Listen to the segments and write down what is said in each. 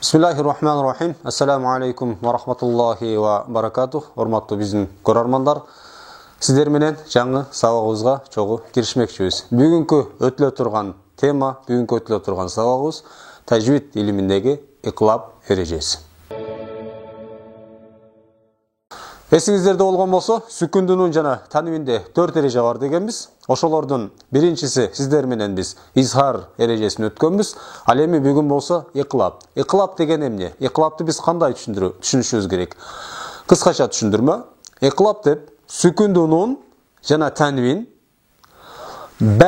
Bismillahirrahmanirrahim. Assalamu alaikum wa rahmatullahi wa barakatuh. Hormatly биздин көрөрмандар. Сиздер менен жаңы сабагыбызга чогуу киришмекчибиз. Бүгүнкү өтүлө турган тема, бүгүнкү өтүлө турган сабагыбыз тажвид илиминдеги иклаб эрежеси. Эсиңиздерде болгон болсо, сүкүндүнүн жана танвинде 4 эреже бар дегенбиз. Ошолордун биринчиси сиздер менен биз изхар эрежесин өткөнбүз. Ал эми бүгүн болсо иклаб. Иклаб деген эмне? Иклабты биз кандай түшүнүшүбүз керек? Кыскача түшүндүрмө. Иклаб деп сүкүндүнүн жана танвин б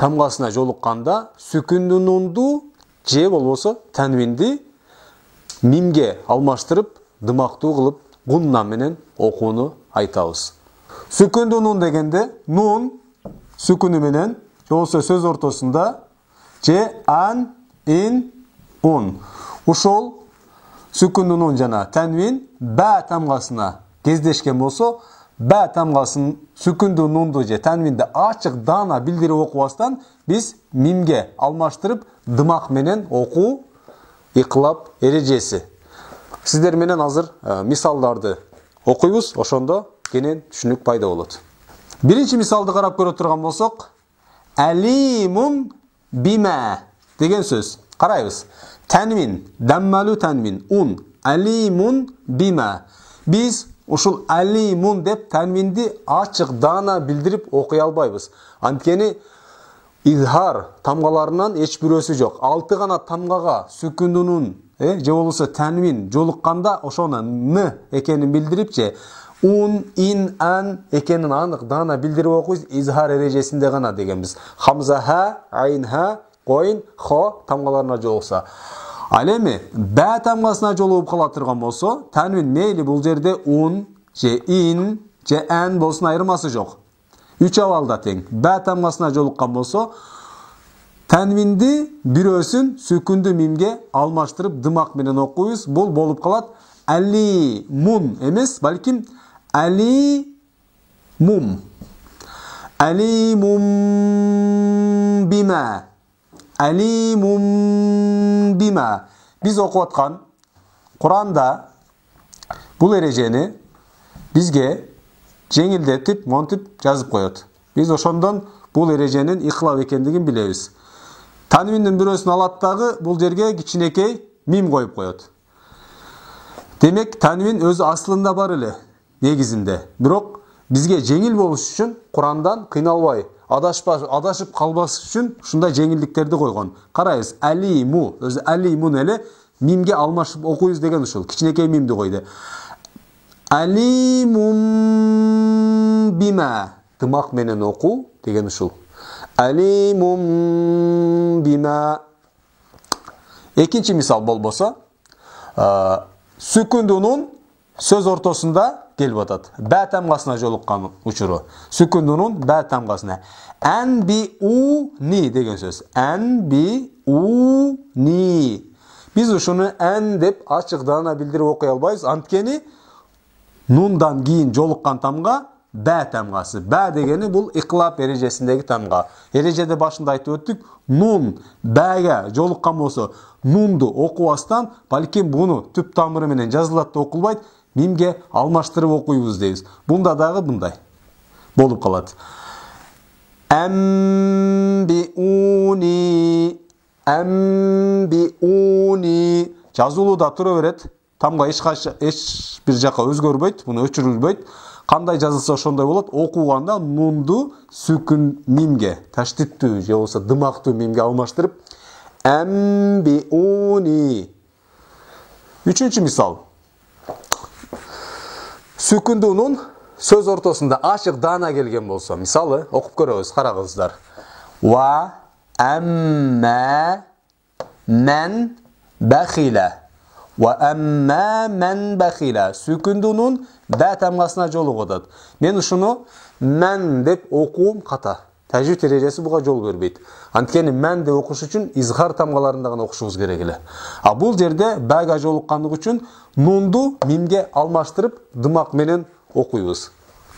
тамгасына жолукканда сүкүндүнүнду же болбосо танвинди мимге алмаштырып, дымактуу кылып гунна менен окууну айтабыз. Сүкүндүнүн дегенде нун сүкүнү менен болсо сөз ортосунда же ан, ин, ун. Ушул сүкүндүнүн жана танвин б тамгасына кездешкен болсо, б тамгасын сүкүндүнүнду же танвинди ачык даана билдирип окубастан биз мимге алмаштырып дымак менен окуу иклаб эрежеси. Сиздер менен азыр мисалдарды окуйбуз, ошондо кенен түшүнүк пайда болот. Биринчи мисалды карап көрө турган болсок, алимун бима деген сөз. Карайбыз. Танвин, даммалу танвин, ун, алимун бима. Биз ушул алимун деп танвинди ачык даана билдирип окуй албайбыз. Анткени изхар тамгаларынан эч бирөөсү жок. 6 гана тамгага сүкүндүнүн же болбосо танвин жолукканда ошону н экенин билдирип же ун, ин, ан экенин анык даана билдирип окуйбуз изхар эрежесинде гана дегенбиз. Хамза ха, айн ха, койн хо тамгаларына жолукса. Ал эми б тамгасына жолугуп кала турган болсо, танвин мейли бул жерде ун же ин же ан болсун айырмасы жок. 3 абалда тең. Б тамгасына жолуккан болсо, танвинди бирөөсүн сүкүндү мимге алмаштырып дымак менен окуйбуз. Бул болуп калат али мун эмес, балким али мум. Али мум бима. Али мум бима. Биз окуп аткан Куранда бул эрежени бизге жеңилдетип, монтип жазып коет. Биз ошондон бул эреженин иклаб экендигин билебиз. Танвиндин бирөөсүн алат дагы бул жерге кичинекей мим коюп коет. Демек, танвин өзү аслында бар эле, негизинде. Бирок бизге жеңил болуш үчүн Курандан кыйналбай, адашып калбас үчүн ушундай жеңилдиктерди койгон. Карайбыз, алиму, өзү алимун эле мимге алмашып окуйбуз деген ушул. Кичинекей мимди койду. Алимум бима. Дымак менен окуу деген ушул. Алимум бима. Экинчи мисал болбосо, сүкүндүнүн сөз ортосунда келип атат. Б тамгасына жолуккан учуру. Сүкүндүнүн Б тамгасына. Ан би у ни деген сөз. Ан би у ни. Биз ушуну ан деп ачык даана билдирип окуй албайбыз. Анткени нундан кийин жолуккан тамга Б тамгасы. Б дегени бул иклаб эрежесиндеги тамга. Эрежеде башында айтып өттүк, нун Бге жолуккан болсо, нунду окубастан, балким буну түп тамыры менен жазылат да окулбайт, мимге алмаштырып окуйбуз дейбиз. Бунда дагы мындай болуп калат. Амбиуни, амбиуни. Жазылуу да тура берет. Тамга эч бир жака өзгөрбөйт, буну өчүрүлбөйт. Кандай жазылса ошондой болот. Окуганда нунду сүкүн мимге, таштиттүү же болсо дымактуу мимге алмаштырып амбиуни. Үчүнчү мисал. Сүкүндүнүн сөз ортосунда ачык даана келген болсо, мисалы окуп көрөбүз, карагыздар. Ва амма мен бахила. Ва амма мен бахила. Сүкүндүнүн Б тамгасына жолугуп атат. Мен ушуну мен деп окуум ката. Тажвид эрежеси буга жол бербейт. Анткени мен деп окуш үчүн изхар тамгаларында гана окушубуз керек эле. А бул жерде Бга жолуккандыгы үчүн нунду мимге алмаштырып дымак менен окуйбуз.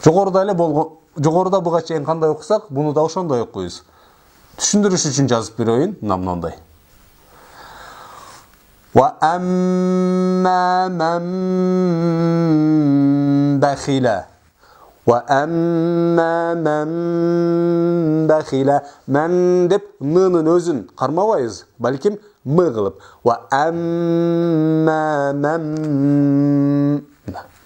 Жогоруда буга чейин кандай окусак, буну да ошондой окуйбуз. Түшүндүрүш үчүн жазып берейин. Мындай. Wa amma man bakhila. Wa amma man bakhila. Man деп нынын өзүн кармабайбыз, балким мы кылып. Wa amma man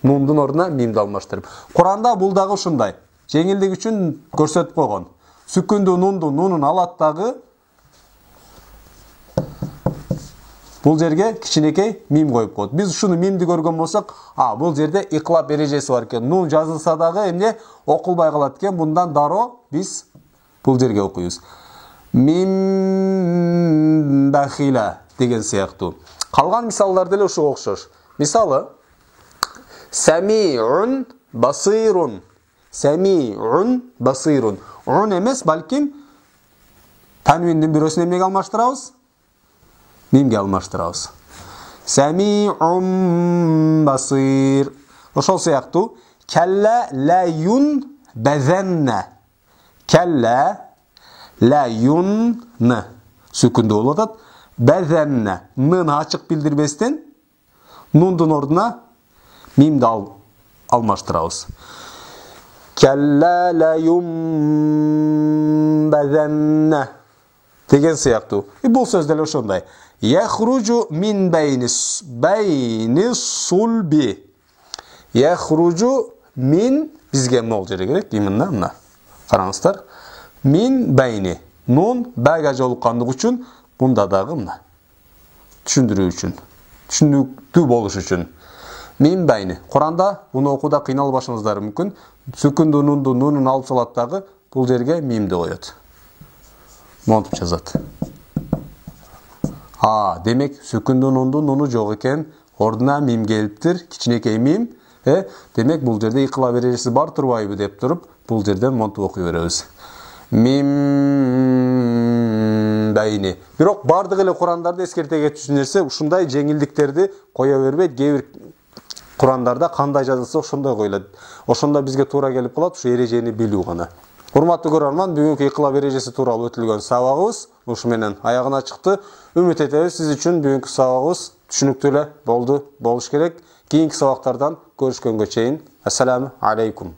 нундун ордуна мимди алмаштырып. Куранда бул дагы ушундай. Жеңилдик үчүн көрсөтүп койгон. Сүкүндү нунун алат дагы бул жерге кичинекей мим коюп коет. Биз ушуну мимди көргөн болсок, бул жерде икылап эрежеси бар экен. Нун жазылса дагы эмне окулбай калат экен. Bundan дароо биз бул жерге окуйбуз. Мим бахила деген сыяктуу. Калган мисалдар деле ошого окшош. Мисалы, самиун басирун. Самиун басирун. Ун эмес, балким танвиндин бирөөсүн эмнеге алмаштырабыз? Мимге алмаштырабыз. Самиун басир. Ошол сыяктуу калла ла юн базанна. Калла ла юн сүкүндүү болуп атат. Базанна нын ачык билдирбестен нундун ордуна мимди алмаштырабыз. Калла ла юн базанна деген сыяктуу. Бул сөз деле ошондой. Яхруджу мин байни сулби. Яхруджу мин бизге мол жере керек. Именно мына. Караңыздар. Мин байни. Нун байга жолуккандыгы үчүн бунда дагы мына. Түшүндүрүү үчүн. Түшүндүктүү болуш үчүн. Мин байни. Куранда буну окууда кыйналбашыңыздар мүмкүн. Сүкүндү нунун алып салат дагы бул жерге мимди коет. Монтуп жазат. Демек сүкүндү нуну жок экен. Ордуна мим келиптир, кичинекей мим. Демек бул жерде икылап эрежеси бар турбайбы деп туруп, бул жерден монтуп окуй беребиз. Мим байни. Бирок бардык эле Курандарды эскерте кетчү нерсе, ушундай жеңилдиктерди кое бербейт. Кээ бир Курандарда кандай жазылса ошондой коюлат. Ошондо бизге туура келип калат, ушу эрежени билүү гана. Урматтуу көрөрман, бүгүнкү икылап эрежеси тууралуу өтүлгөн сабагыбыз ушу менен аягына чыкты. Үмүт этебиз, сиз үчүн бүгүнкү сабагыбыз түшүнүктүү эле болуш керек. Кийинки сабактардан көрүшкөнгө чейин, ассаламу алейкум.